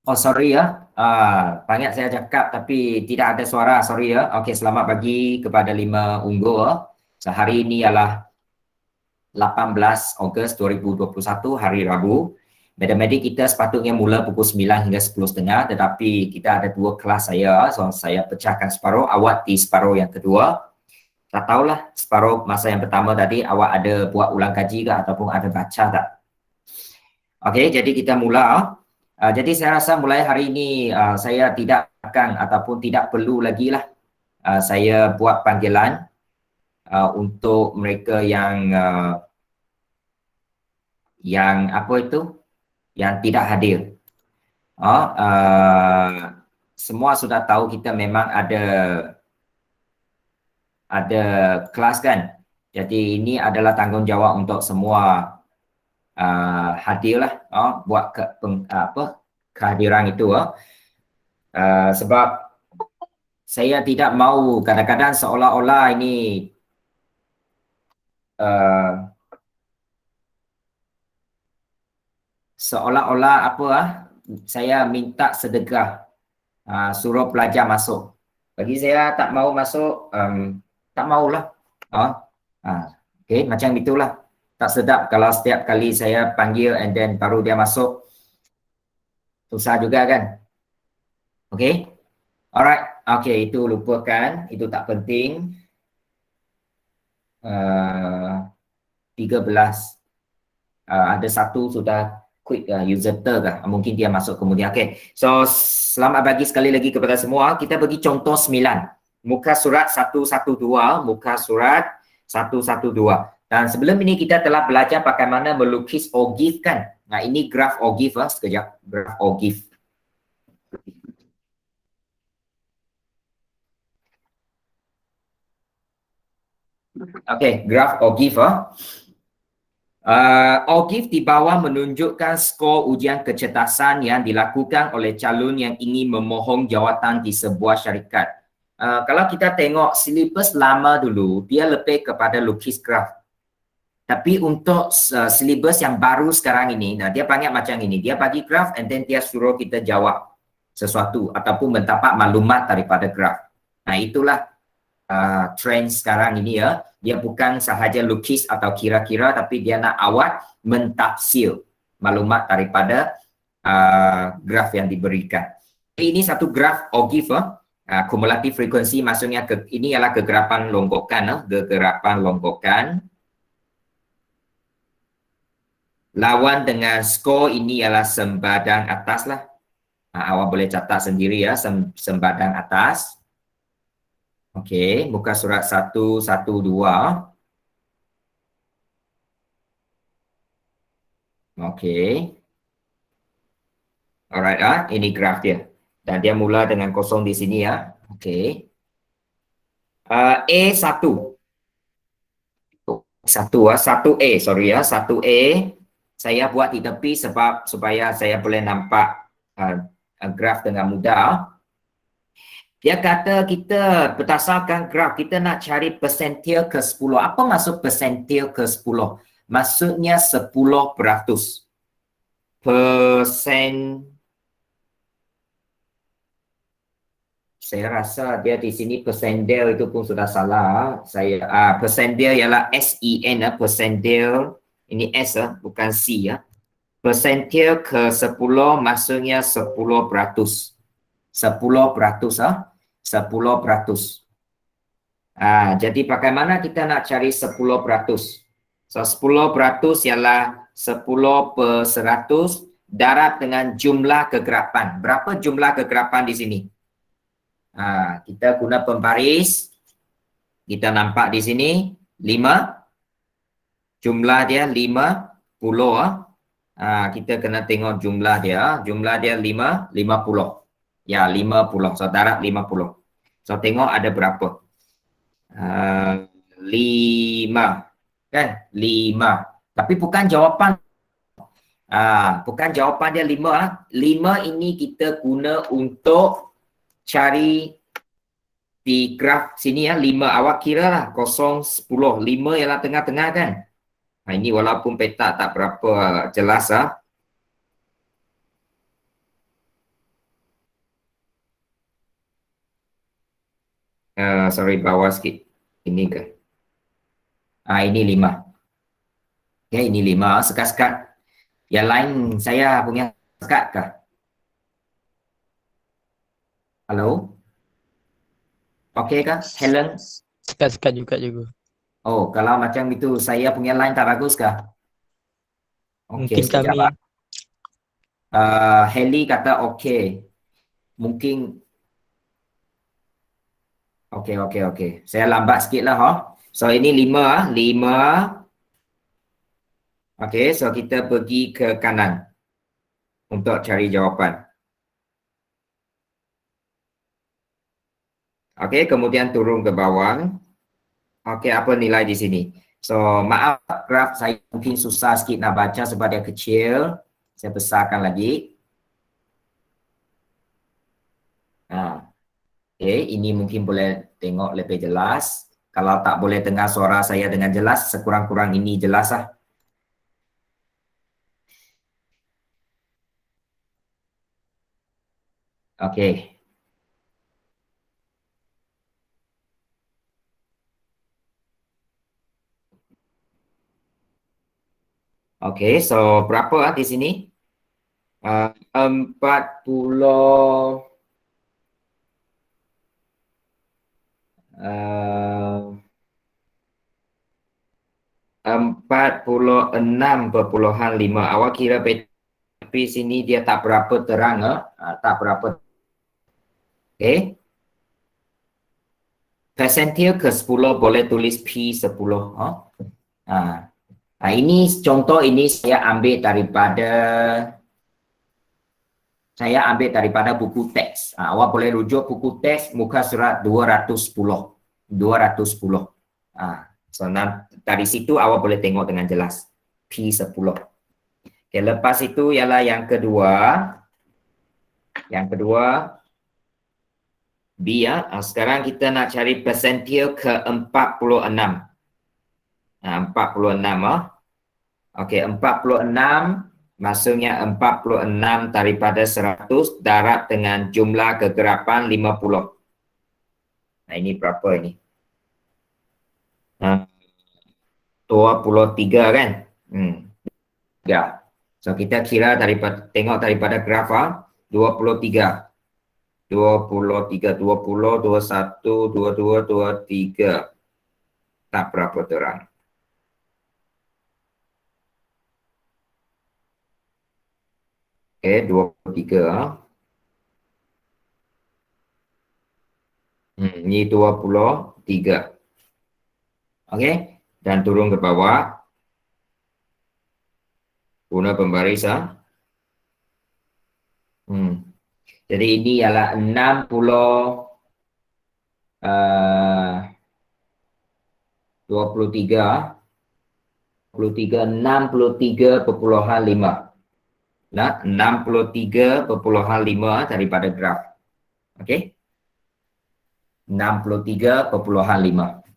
Oh, sorry ya. Banyak saya cakap tapi tidak ada suara. Sorry ya. Okey, selamat pagi kepada lima unggul. Sehari ini ialah 18 Ogos 2021, hari Rabu. Matematik kita sepatutnya mula pukul 9 hingga 10.30, tetapi kita ada dua kelas saya. So, saya pecahkan separuh, awak di separuh yang kedua. Tak tahulah separuh masa yang pertama tadi awak ada buat ulang kaji ke ataupun ada baca tak? Okey, jadi kita mula. Jadi saya rasa mulai hari ini saya tidak akan ataupun tidak perlu lagi lah saya buat panggilan untuk mereka yang apa itu, yang tidak hadir. Semua sudah tahu kita memang ada kelas kan. Jadi ini adalah tanggungjawab untuk semua hadirlah buat kehadiran itu. Sebab saya tidak mahu kadang-kadang seolah-olah ini seolah-olah saya minta sedekah suruh pelajar masuk. Bagi saya tak mahu masuk, tak mahulah. Okay, macam itulah. Tak sedap kalau setiap kali saya panggil and then baru dia masuk. Susah juga kan? Okay? Alright. Okay, itu lupakan. Itu tak penting. 13. Ada satu sudah quick user ke, mungkin dia masuk kemudian. Okay, so selamat pagi sekali lagi kepada semua. Kita bagi contoh 9, muka surat 112, muka surat 112. Dan sebelum ini kita telah belajar bagaimana melukis ogif kan. Nah, ini graf ogif sekejap, graf ogif. Okay, graf ogif. Ogif di bawah menunjukkan skor ujian kecerdasan yang dilakukan oleh calon yang ingin memohon jawatan di sebuah syarikat. Kalau kita tengok silibus lama dulu, dia lebih kepada lukis graf. Tapi untuk silibus yang baru sekarang ini, dia banyak macam ini. Dia bagi graf and then dia suruh kita jawab sesuatu ataupun mendapat maklumat daripada graf. Nah, itulah trend sekarang ini ya. Dia bukan sahaja lukis atau kira-kira, tapi dia nak awak mentafsir maklumat daripada graf yang diberikan. Ini satu graf ogif, kumulatif frekuensi, maksudnya ini ialah kegerapan longgokan, kegerapan longgokan. Lawan dengan skor ini ialah sembadang atas lah. Awak boleh catat sendiri ya, sembadang atas. Okey, muka surat 112. Okey. Alright, ini graf dia. Dan dia mula dengan kosong di sini ya. Okey. A1. 1A, sorry ya, 1A. Saya buat di tepi sebab supaya saya boleh nampak graf dengan mudah. Dia kata kita berdasarkan graf, kita nak cari persentil ke 10. Apa maksud persentil ke 10? Maksudnya 10%. Saya rasa dia di sini persentil itu pun sudah salah. Persentil ialah SEN, persentil. Ini S bukan C ya. Persentil ke 10 maksudnya 10%. 10%. Jadi bagaimana kita nak cari 10%? So 10% ialah 10/100 darab dengan jumlah kegerapan. Berapa jumlah kegerapan di sini? Kita guna pembaris. Kita nampak di sini 5. Jumlah dia 50. Kita kena tengok jumlah dia. Jumlah dia 50. Ya, 50. So darab 50. So tengok ada berapa. 5. Kan? 5. Tapi bukan jawapan. Bukan jawapan dia 5. 5 ini kita guna untuk cari di graf sini ya. 5 awak kira lah 0, 10. 5 ialah tengah-tengah kan. Ini walaupun peta tak berapa jelas Sorry, bawah sikit. Ini ke? Ini 5. Okay, ini 5. Sekat-sekat. Yang lain saya punya sekat kah? Halo? Okey kah, Helen? Sekat-sekat juga. Oh, kalau macam itu saya punya line tak bagus kah? Okey, Mungkin sekejap kami Heli kata okey. Mungkin okey. Saya lambat sikit lah ha. So ini 5 5. Okey, so kita pergi ke kanan untuk cari jawapan. Okey, kemudian turun ke bawah. Okey, apa nilai di sini? So, maaf graf saya mungkin susah sikit nak baca sebab dia kecil. Saya besarkan lagi. Okey, ini mungkin boleh tengok lebih jelas. Kalau tak boleh dengar suara saya dengan jelas, sekurang-kurang ini jelas lah. Okey. Okey, so berapa di sini? 40 46.5. Awak kira tapi sini dia tak berapa terang tak berapa. Okey. Persentil ke 10 boleh tulis P10 ini contoh ini saya ambil daripada buku teks. Awak boleh rujuk buku teks muka surat 210. 210. So dari situ awak boleh tengok dengan jelas P10. Okay, lepas itu ialah yang kedua. Yang kedua B sekarang kita nak cari persentil ke 46. 46 Okey, 46 maksudnya 46 daripada 100 darab dengan jumlah kegerapan 50. Ini berapa ini? 23 kan? Ya. So kita kira tengok daripada graf 23. 20, 21, 22, 23. Tak berapa terang. Okey, 23. Ini 23. Okey, dan turun ke bawah. Guna pembaris Jadi ini ialah 60 23 63.5. Nah, 63.5 daripada graf. Okey. 63.5.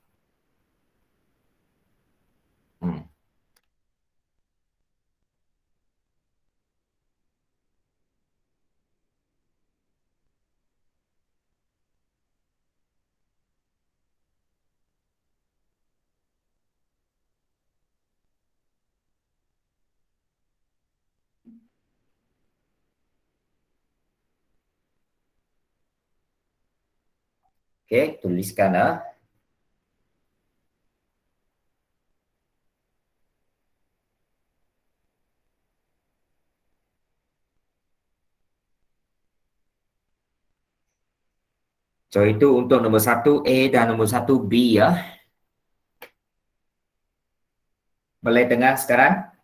Okey, tuliskan So itu untuk nombor 1 A dan nombor 1 B ya. Boleh dengar sekarang?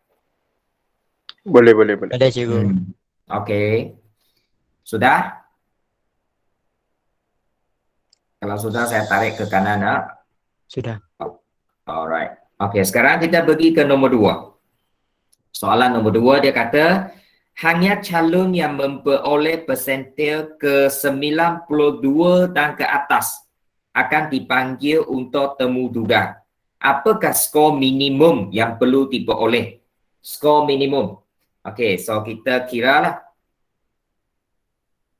Boleh. Ada cikgu. Okey. Sudah? Kalau sudah saya tarik ke kanan Sudah. Alright. Okey, sekarang kita pergi ke nombor 2. Soalan nombor 2 dia kata hanya calon yang memperoleh persentil ke 92 dan ke atas akan dipanggil untuk temu duga. Apakah skor minimum yang perlu diperoleh? Skor minimum. Okey, so kita kira lah.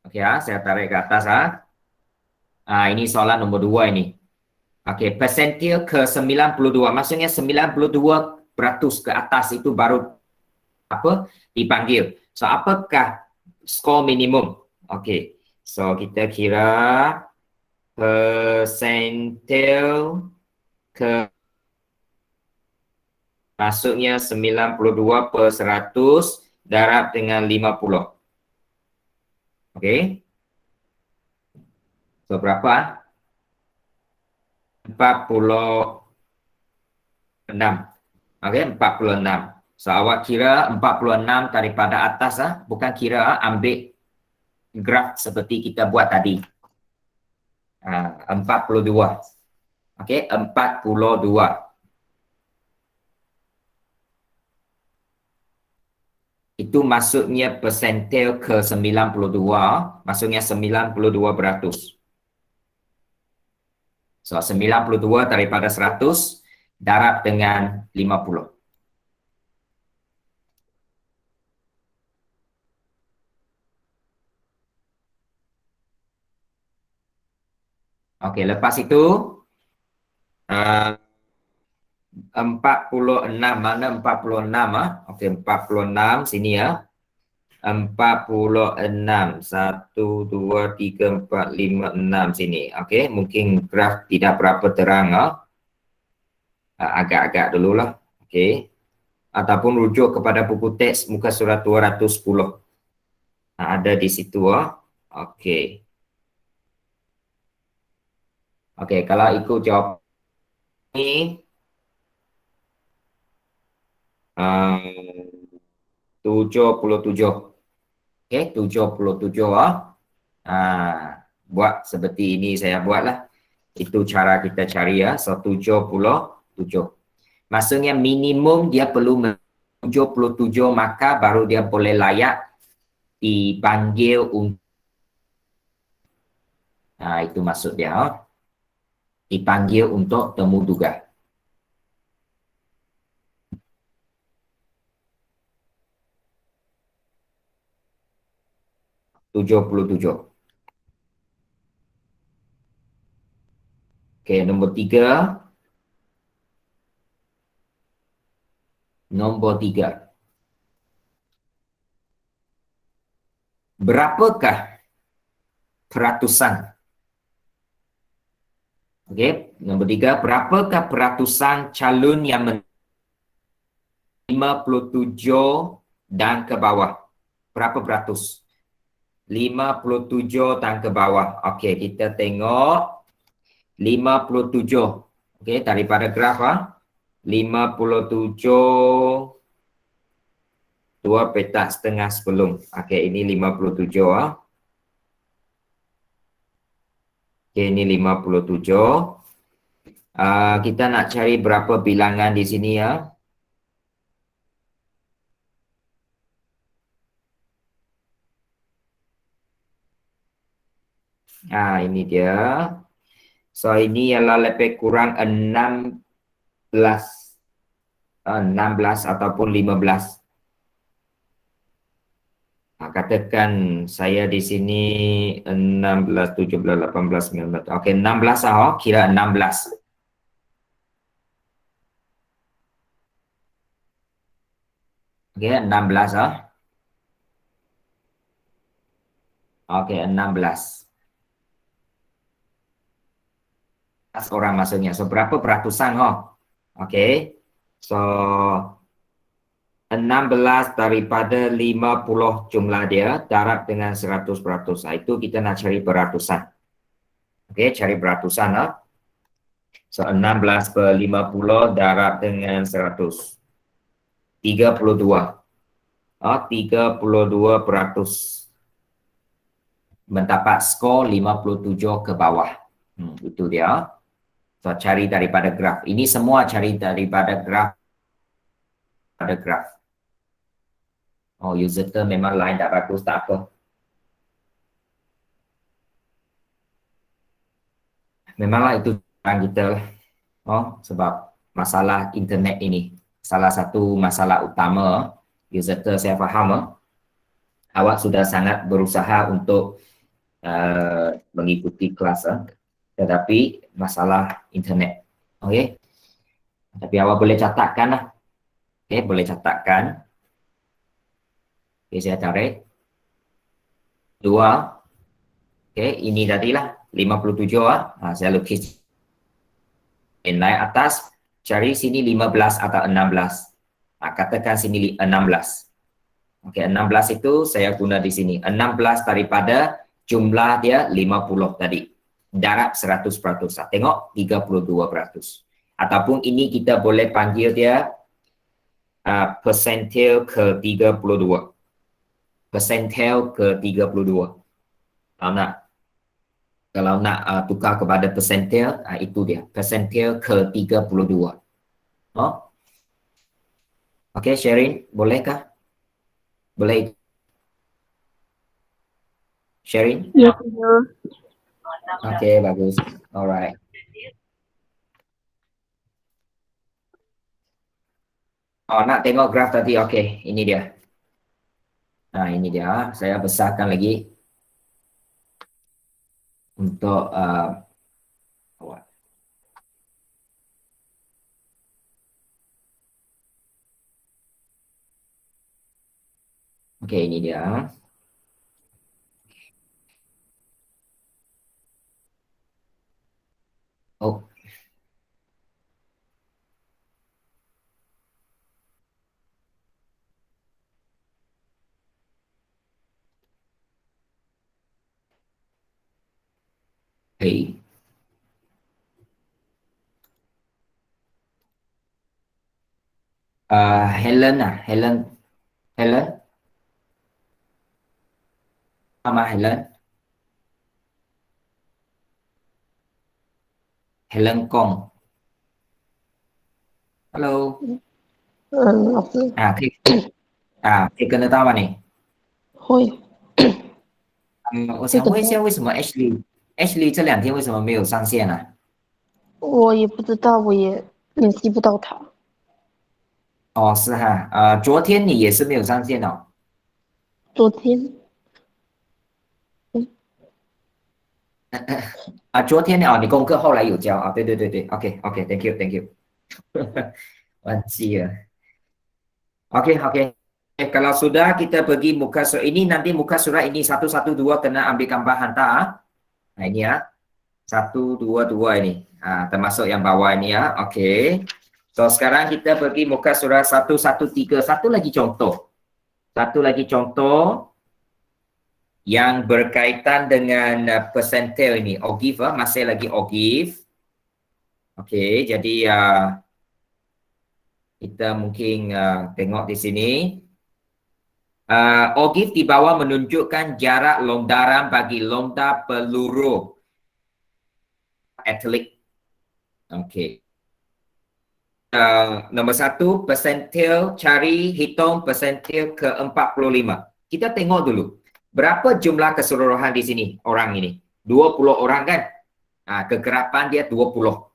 Okey saya tarik ke atas Ini soalan nombor 2 ini. Okey, persentil ke 92. Maksudnya 92% ke atas itu baru apa? Dipanggil. So, apakah skor minimum? Okey. So, kita kira persentil ke masuknya 92/100 darab dengan 50. Okey. So, berapa? 46. Okey, 46. So, awak kira 46 daripada atas, bukan kira, ambil graf seperti kita buat tadi. 42. Okey, 42. Itu maksudnya persentil ke 92, maksudnya 92%. So, 92 daripada 100 darab dengan 50. Okey, lepas itu 46, mana 46 Okey, 46 sini ya. 46, 1, 2, 3, 4, 5, 6 sini. Okey, mungkin graf tidak berapa terang agak-agak dululah. Okey. Ataupun rujuk kepada buku teks muka surat 210. Ada di situ Okey. Okey, kalau ikut jawab ini 77. Okey, 77 buat seperti ini saya buatlah. Itu cara kita cari ya. So 77. Maksudnya minimum dia perlu 77, maka baru dia boleh layak dipanggil untuk itu maksud dia. Dipanggil untuk temu duga. (77). Okey, nombor 3. Nombor 3. Berapakah peratusan? Okey, nombor 3. Berapakah peratusan calon yang 57 dan ke bawah? Berapa peratus? 57 dan ke bawah. Okey, kita tengok 57. Okey, daripada graf 57 2 petak setengah sebelum. Okey, ini 57 Okey, ini 57. Kita nak cari berapa bilangan di sini ya. Ini dia. So, ini ialah lebih kurang 16 ataupun 15. Katakan saya di sini 16, 17, 18, 19. Okey, 16 kira 16. Okey, 16 Okey, 16. Orang maksudnya. So, berapa peratusan Okey. So, 16 daripada 50 jumlah dia darab dengan 100%. Itu kita nak cari peratusan. Okey, cari peratusan So, 16/50 darab dengan 100. 32. 32% mendapat skor 57 ke bawah. Itu dia. So, cari daripada graf. Ini semua cari daripada graf. Ada graf. User term memang lain tak bagus, tak apa. Memanglah itu yang kita sebab masalah internet ini. Salah satu masalah utama, user term saya faham. Awak sudah sangat berusaha untuk mengikuti kelas. tetapi masalah internet. Okey. Tapi awak boleh catatkan lah. Okey, boleh catatkan. Okey, saya tarik. 2. Okey, ini tadilah 57 saya lukis. Naik atas, cari sini 15 atau 16. Katakan sini 16. Okey, 16 itu saya guna di sini. 16 daripada jumlah dia 50 tadi. Darab 100%. Tengok 32%. Ataupun ini kita boleh panggil dia persentil ke 32. Persentil ke 32. Kalau nak tukar kepada persentil, itu dia. Persentil ke 32. Oh? Okey, Sherin, bolehkah? Boleh. Sherin? Ya, cikgu. Okey, bagus. Alright. Oh, nak tengok graf tadi. Okey, ini dia. Nah, ini dia. Saya besarkan lagi untuk awak. Okey, ini dia. Oh. Hey. Helen Helen. Nama Helen. Helen Kong. Hello. Apa? 可以跟得到吗你？会我想问一下，为什么 Ashley 这2天为什么没有上线啊？我也不知道，我也联系不到他。哦，是哈，昨天你也是没有上线哦。昨天昨天哦，你功课后来有交啊？对，OK，thank you，thank you， 忘记了。OK，kalau sudah kita pergi muka surat ini, nanti muka surat ini 112 kena ambil gambar hantar. Nah ini ya, 122 ini, termasuk yang bawah ini ya. Okey. So sekarang kita pergi muka surat 113. Satu lagi contoh yang berkaitan dengan persentil ini. Ogive, masih lagi Ogive. Okey, jadi kita mungkin tengok di sini. Ogive di bawah menunjukkan jarak lontaran bagi lontar peluru atlet. Okey. Nombor 1, persentil, hitung persentil ke 45. Kita tengok dulu. Berapa jumlah keseluruhan di sini orang ini? 20 orang kan? Kegerapan dia 20.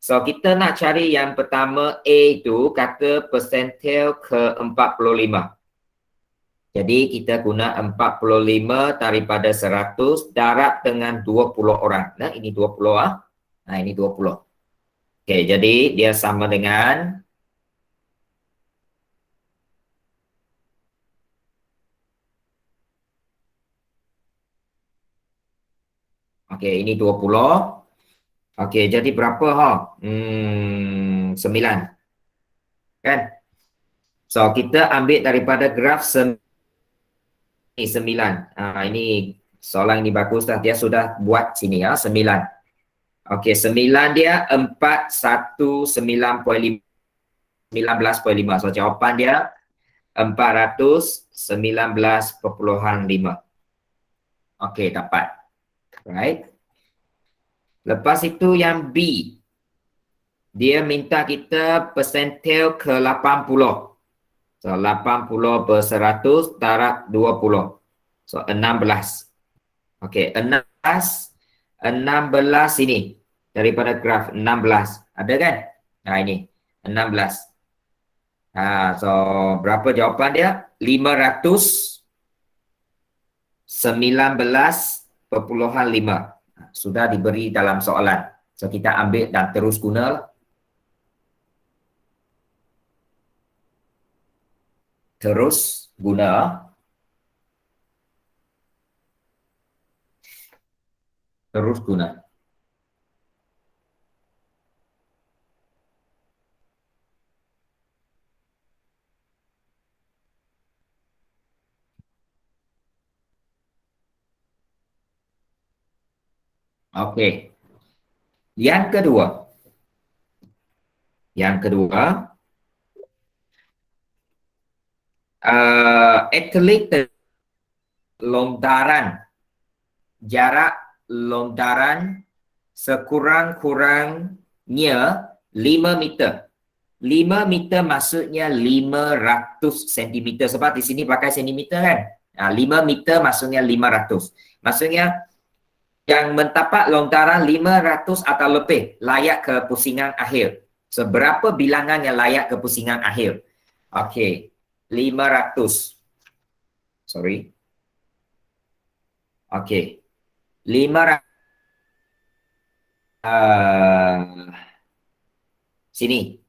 So kita nak cari yang pertama A itu kata persentil ke 45. Jadi kita guna 45 daripada 100 darab dengan 20 orang. Nah ini 20 Nah ini 20. Okey, jadi dia sama dengan okey, ini 20. Okey, jadi berapa 9. Kan? So kita ambil daripada graf 9. Ini soalan ini bagus dah. Dia sudah buat sini ya, 9. Okey, 9 dia 419.5. So jawapan dia 419.5. Okey, dapat. Right. Lepas itu yang B. Dia minta kita persentil ke 80. So 80 per 100 darab 20. So 16. Okey, 16 ini daripada graf 16. Ada kan? Nah ini 16. So berapa jawapan dia? 519.5. Sudah diberi dalam soalan. So kita ambil dan terus guna. Terus guna. Terus guna. Okey. Yang kedua. Atlet lontaran. Jarak lontaran sekurang-kurangnya 5 meter. 5 meter maksudnya 500 cm. Sebab di sini pakai sentimeter kan. 5 meter maksudnya 500. Maksudnya yang mentapak lontaran 500 atau lebih layak ke pusingan akhir. Seberapa bilangan yang layak ke pusingan akhir? Okey, 500. Sorry. Okey. 500. Sini.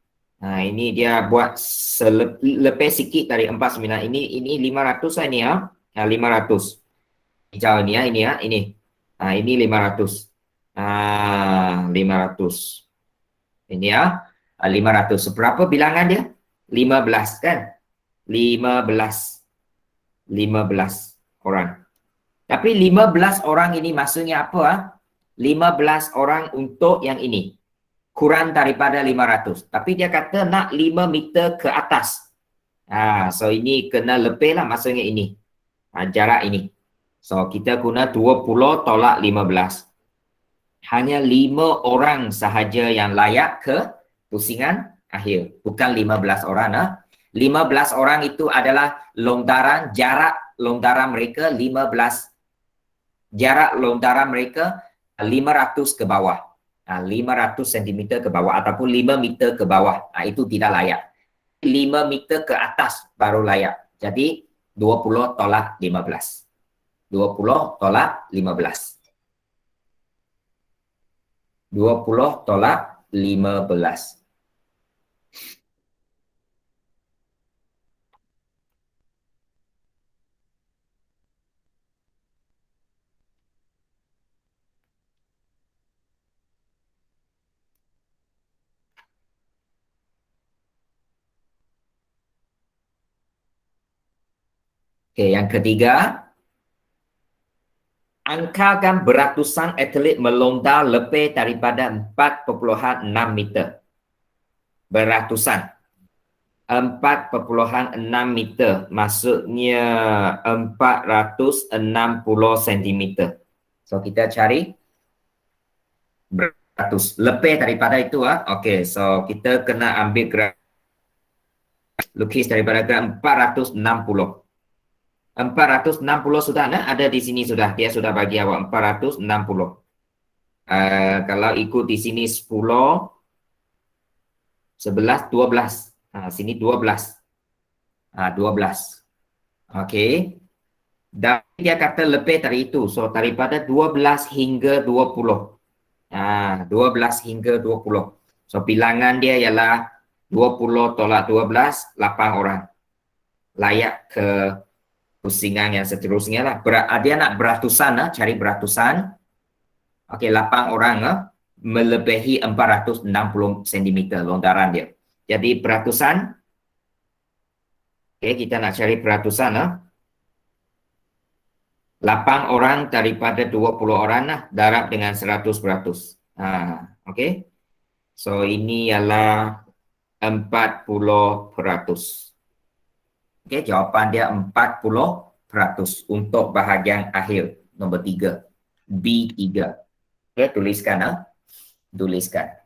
Ini dia buat lebih sikit dari 49. Ini 500 lah ini ya. 500. Hijau ini ya, ini. Ini 500. 500. Ini ya. 500. Seberapa bilangan dia? 15 kan? 15 orang. Tapi 15 orang ini maksudnya apa? 15 orang untuk yang ini. Kurang daripada 500. Tapi dia kata nak 5 meter ke atas. So ini kena lebih lah maksudnya ini. Jarak ini. So kita guna 20 tolak 15. Hanya 5 orang sahaja yang layak ke pusingan akhir. Bukan 15 orang. 15 orang itu adalah lontaran, jarak lontaran mereka 15. Jarak lontaran mereka 500 ke bawah. 500 cm ke bawah ataupun 5 meter ke bawah. Itu tidak layak. 5 meter ke atas baru layak. Jadi 20 tolak 15. 20 tolak 15. 20 tolak 15. Okey, yang ketiga. Angkakan beratusan atlet melontar lebih daripada 4.6 meter. Beratusan. 4.6 meter. Maksudnya 460 cm. So, kita cari beratus. Lebih daripada itu. Okey, so kita kena ambil graf. Lukis daripada graf 460. 460 sudah ada di sini sudah. Dia sudah bagi awak 460. Kalau ikut di sini 10, 11, 12. Sini 12. 12. Okey. Dan dia kata lebih dari itu. So, daripada 12 hingga 20. 12 hingga 20. So, bilangan dia ialah 20 tolak 12, 8 orang. Layak ke pusingan yang seterusnya lah. Dia nak beratusan, cari beratusan. Okey, 8 orang melebihi 460 cm lontaran dia. Jadi beratusan. Okey, kita nak cari beratusan. 8 orang daripada 20 orang darab dengan 100%. Okey. So ini ialah 40%. Okey, jawapan dia 40% untuk bahagian akhir nombor 3. B3. Okey, tuliskan. Tuliskan.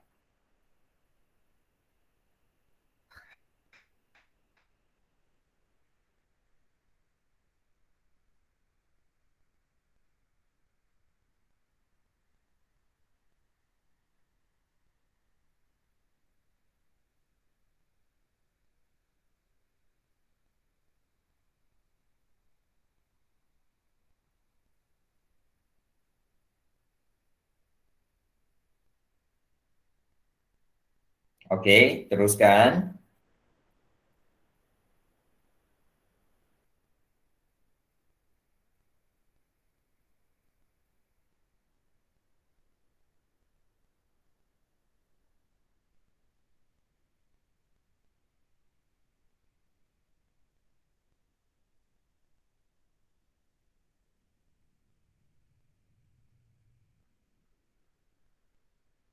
Okey, teruskan.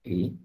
Okay.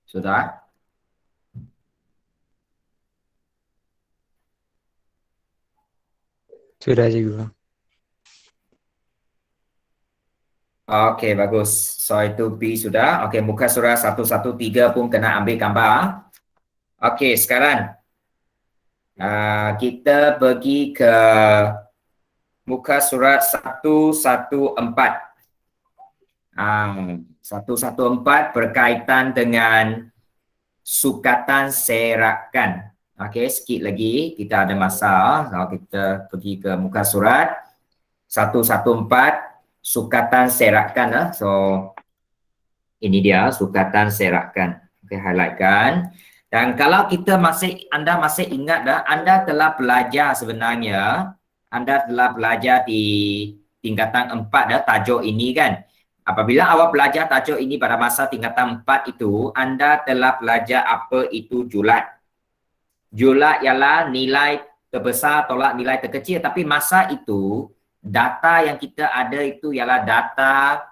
Sudah? Sudah cikgu. Okey, bagus. So itu B sudah. Okey, muka surat 113 pun kena ambil gambar. Okey, sekarang kita pergi ke muka surat 114. 114 berkaitan dengan sukatan serakan. Okey, sikit lagi kita ada masa. Kalau kita pergi ke muka surat 114 sukatan serakan. So ini dia sukatan serakan. Okey, highlightkan. Dan kalau anda masih ingat anda telah belajar sebenarnya, anda telah belajar di tingkatan 4 tajuk ini kan. Apabila awak belajar tajuk ini pada masa tingkatan 4 itu, anda telah belajar apa itu julat. Julat ialah nilai terbesar tolak nilai terkecil, tapi masa itu data yang kita ada itu ialah data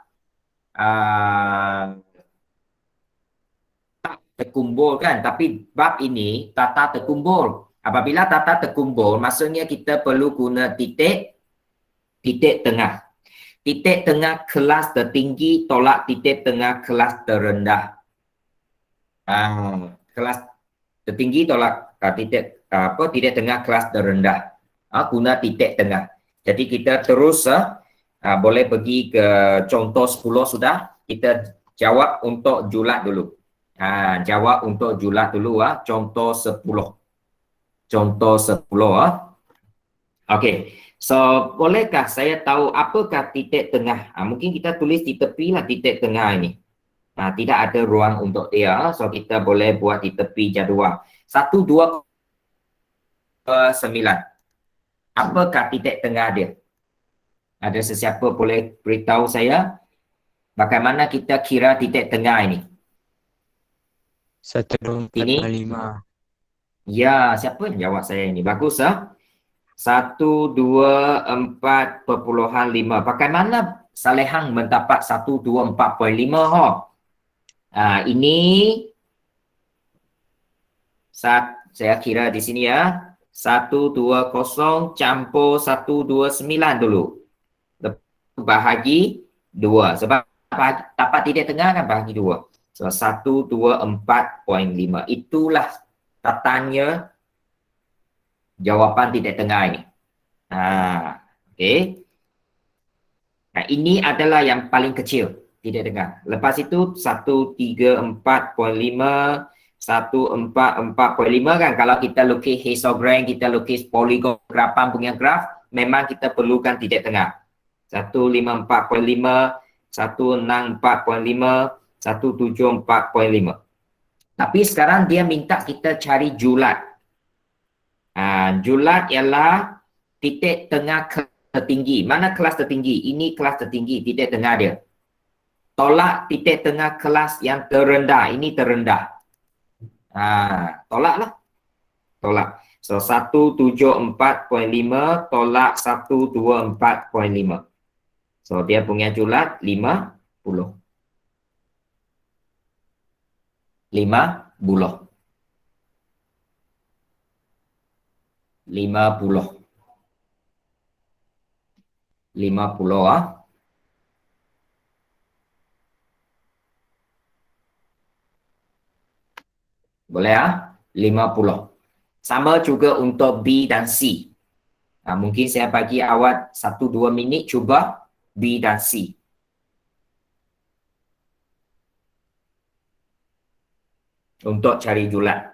tak terkumpul kan, tapi bab ini data terkumpul. Apabila data terkumpul, maksudnya kita perlu guna titik tengah. Titik tengah kelas tertinggi tolak titik tengah kelas terendah. Kelas tertinggi tolak titik tengah kelas terendah. Guna titik tengah. Jadi kita terus boleh pergi ke contoh 10 sudah. Kita jawab untuk julat dulu. Jawab untuk julat dulu contoh 10. Contoh 10 Okey. So, bolehkah saya tahu apakah titik tengah? Mungkin kita tulis di tepi lah titik tengah ini. Tidak ada ruang untuk dia. So, kita boleh buat di tepi jadual. 1, 2, 9. Apakah titik tengah dia? Ada sesiapa boleh beritahu saya bagaimana kita kira titik tengah ini? 1,4,5. Ya, siapa yang jawab saya ini? Bagus 124.5. Bagaimana Salehang mendapat 124.5? Ini saya kira di sini 120 campur 129 dulu. Bahagi 2. Sebab dapat titik tengah kan bahagi 2. So 124.5. Itulah tatanya jawapan titik tengah ini. Okey. Ini adalah yang paling kecil titik tengah. Lepas itu 134.5, 144.5 kan. Kalau kita lukis histogram, kita lukis poligon grapan punya graf, memang kita perlukan titik tengah. 154.5, 164.5, 174.5. Tapi sekarang dia minta kita cari julat. Julat ialah titik tengah tertinggi. Mana kelas tertinggi? Ini kelas tertinggi, titik tengah dia. Tolak titik tengah kelas yang terendah. Ini terendah. Tolaklah. Tolak. So 174.5 tolak 124.5. So dia punya julat 50. 50. 50. 50 Boleh 50. Sama juga untuk B dan C. Mungkin saya bagi awak 1-2 minit cuba B dan C. Untuk cari julat.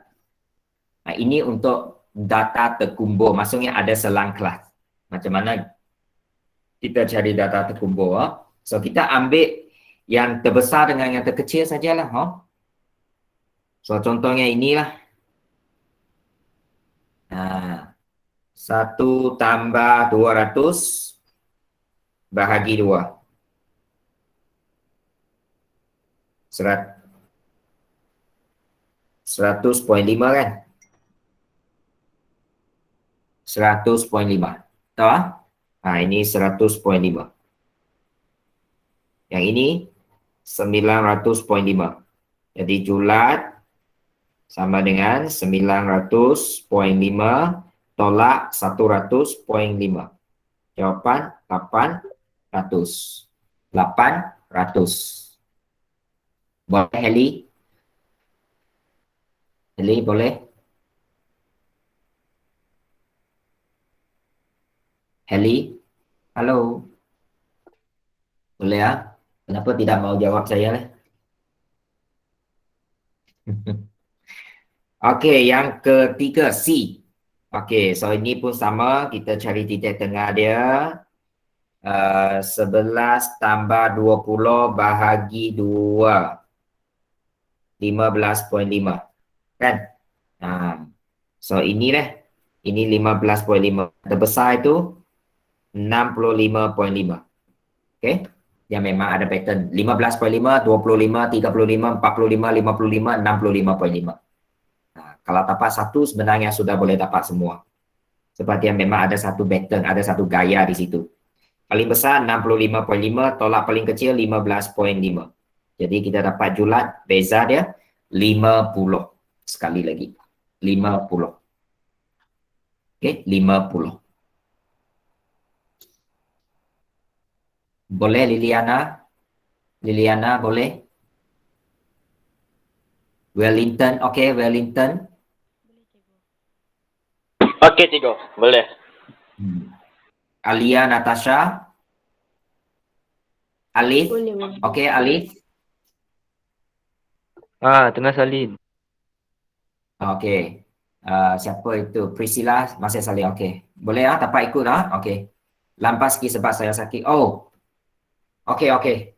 Ini untuk data terkumpul. Maksudnya ada selang kelas. Macam mana kita cari data terkumpul. So kita ambil yang terbesar dengan yang terkecil sajalah. So contohnya inilah. 1 tambah 200 bahagi 2. 100.5 kan? 100.5. Tahu? Ini 100.5. Yang ini 900.5. Jadi julat sama dengan 900.5 tolak 100.5. Jawapan 800. 800. Boleh, Heli? Heli, boleh? Heli? Halo? Boleh ya? Kenapa tidak mau jawab saya lah? Okey, yang ketiga C. Okey, so ini pun sama. Kita cari titik tengah dia. 11 tambah 20 bahagi 2. 15.5. Kan? So inilah. Ini 15.5. Terbesar itu 65.5. Okey? Yang memang ada pattern. 15.5, 25, 35, 45, 55, 65.5. Kalau dapat satu sebenarnya sudah boleh dapat semua. Seperti yang memang ada satu pattern, ada satu gaya di situ. Paling besar 65.5, tolak paling kecil 15.5. Jadi kita dapat julat, beza dia 50. Sekali lagi. 50. Okey, 50. Boleh Liliana? Liliana boleh? Wellington, okey Wellington. Okey, Cikgu. Boleh. Alia, Natasha. Alif. Boleh, boleh. Okey, Alif. Tengah salin. Okey. Siapa itu? Priscilla masih salin. Okey. Boleh dapat ikut Okey. Lampas sikit sebab saya sakit. Oh. Okey, okey.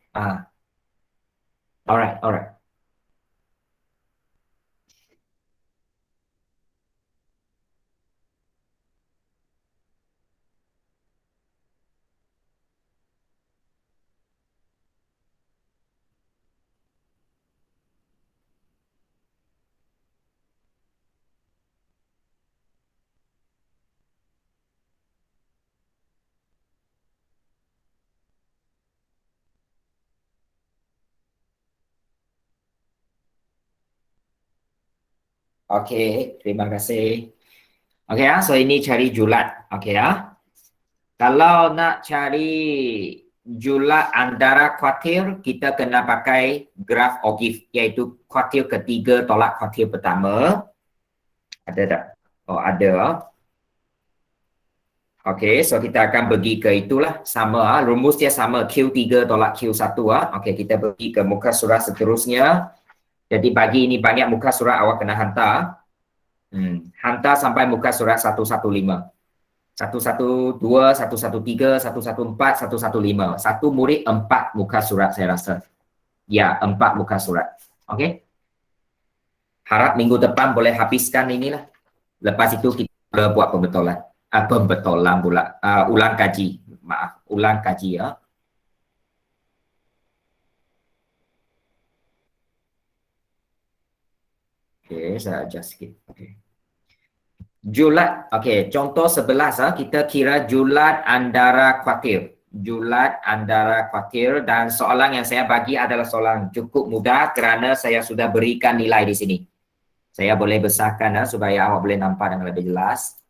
Alright, alright. Okey, terima kasih. Okey so ini cari julat. Okey Kalau nak cari julat antara kuartil, kita kena pakai graf Ogif, iaitu kuartil ketiga tolak kuartil pertama. Ada tak? Oh, ada. Okey, so kita akan pergi ke itulah. Sama rumus dia sama, Q3 tolak Q1 Okey, kita pergi ke muka surat seterusnya. Jadi bagi ini banyak muka surat awak kena hantar. Hantar sampai muka surat 115. 112, 113, 114, 115. Satu murid 4 muka surat saya rasa. Ya, 4 muka surat. Okey. Harap minggu depan boleh habiskan inilah. Lepas itu kita boleh buat pembetolan. Pembetolan pula. Ulang kaji. Maaf, ulang kaji Okey, saya adjust sikit. Okey. Julat, okey, contoh 11 kita kira julat antara kuartil. Julat antara kuartil dan soalan yang saya bagi adalah soalan cukup mudah kerana saya sudah berikan nilai di sini. Saya boleh besarkan supaya awak boleh nampak dengan lebih jelas.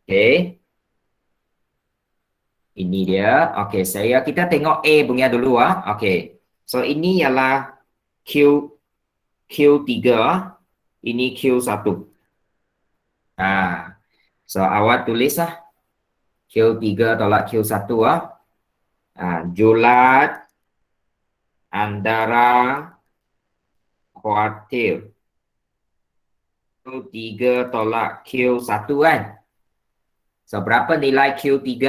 Okey. Ini dia. Okey, kita tengok A punya dulu Okey. So ini ialah Q3 ini Q1. So awak tulislah Q3 tolak Q1 julat antara kuartil Q3 tolak Q1 kan. So berapa nilai Q3?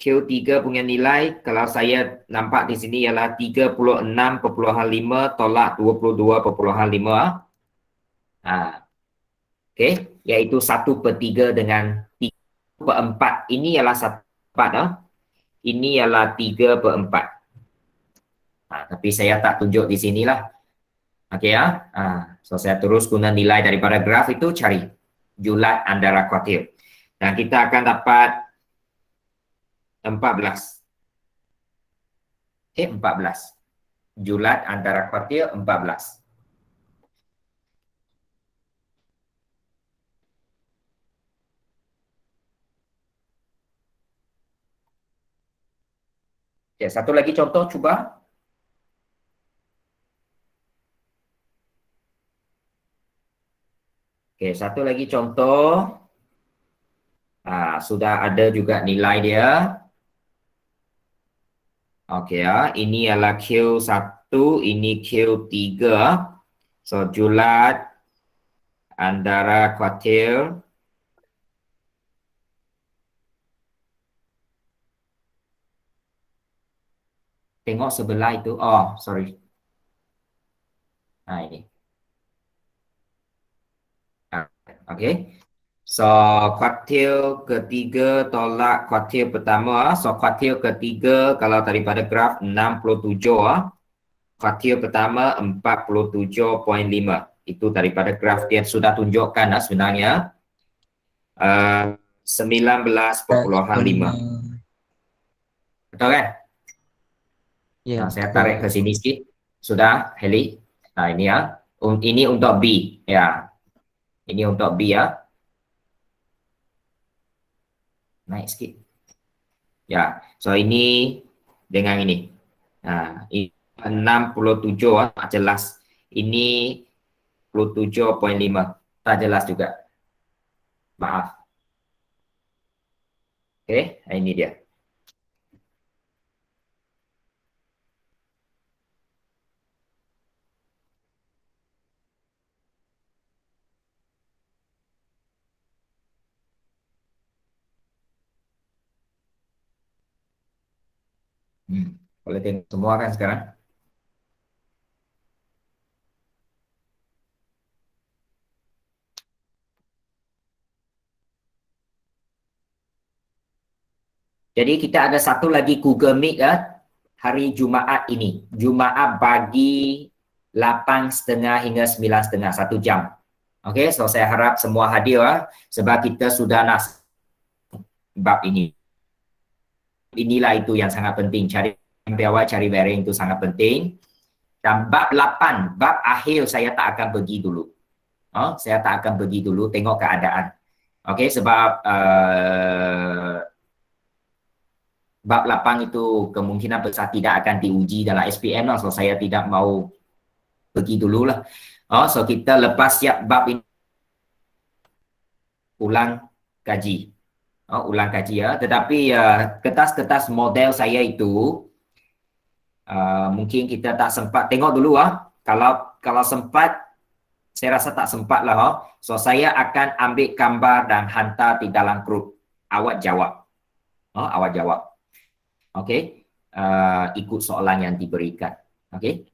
Q3 punya nilai kalau saya nampak di sini ialah 36.5 tolak 22.5. Okey, iaitu 1/3 dengan 3/4. Ini ialah 1/4 Ini ialah 3/4. Tapi saya tak tunjuk di sinilah. Okey ya. So saya terus guna nilai daripada graf itu cari julat antara kuartil. Dan kita akan dapat 14. 14. Julat antara kuartil 14. Okay, satu lagi contoh cuba. Okay, satu lagi contoh. Sudah ada juga nilai dia. Okey ya, ini adalah Q1, ini Q3. So julat antara kuartil tengok sebelah itu. Oh, sorry. Ini. Okey. So kuartil ketiga tolak kuartil pertama. So kuartil ketiga kalau daripada graf 67. Kuartil pertama 47.5. Itu daripada graf dia sudah tunjukkan sebenarnya 19.5. Betul kan? Ya, Saya tarik ke sini sikit. Sudah, Heli. Ini ya. Ini untuk B. Ya. Ini untuk B ya. Naik sikit. Ya. So ini dengan ini. Ini 67 tak jelas. Ini 27.5 tak jelas juga. Maaf. Okey, ini dia. Boleh tengok semua kan sekarang? Jadi kita ada satu lagi Google Meet hari Jumaat ini. Jumaat pagi 8.30 hingga 9.30, 1 jam. Okey, so saya harap semua hadir sebab kita sudah nak bab ini. Inilah itu yang sangat penting. Cari sampai awal, cari bearing itu sangat penting. Dan bab 8, bab akhir saya tak akan pergi dulu. Saya tak akan pergi dulu, tengok keadaan. Okey, sebab bab 8 itu kemungkinan besar tidak akan diuji dalam SPM lah. So saya tidak mau pergi dululah. So kita lepas siap bab ini ulang kaji. Ulang kaji ya. Tetapi kertas-kertas model saya itu mungkin kita tak sempat tengok dulu Kalau sempat, saya rasa tak sempat lah. So saya akan ambil gambar dan hantar di dalam grup. Awak jawab. Awak jawab. Okey. Ikut soalan yang diberikan. Okey.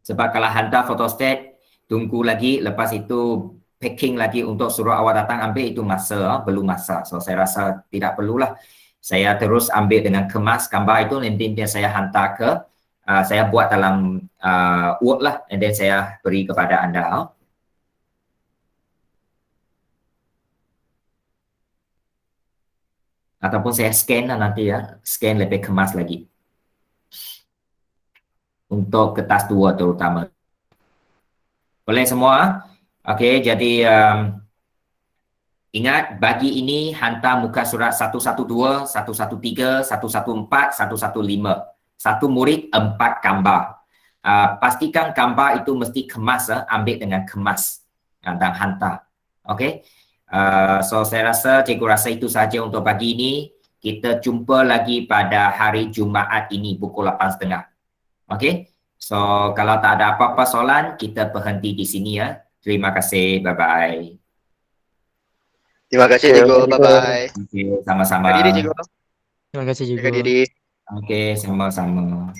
Sebab kalau hantar fotostat, tunggu lagi, lepas itu packing lagi untuk suruh awak datang ambil, itu masa, belum masa. So saya rasa tidak perlulah. Saya terus ambil dengan kemas gambar itu, nanti saya hantar ke, saya buat dalam Word lah, and then saya beri kepada anda. Ataupun saya scan lah nanti ya, scan lebih kemas lagi. Untuk kertas 2 terutama. Boleh semua? Okey, jadi ingat bagi ini hantar muka surat 112, 113, 114, 115. Satu murid 4 gambar. pastikan gambar itu mesti kemas, ambil dengan kemas dan hantar. Okey. So saya rasa cikgu rasa itu saja untuk pagi ini. Kita jumpa lagi pada hari Jumaat ini pukul 8.30. Okey. So kalau tak ada apa-apa soalan, kita berhenti di sini ya. Terima kasih. Bye-bye. Terima kasih cikgu. Bye-bye. Okey, sama-sama. Jaga diri cikgu. Terima kasih Jaga cikgu. diri. Okey, sama-sama.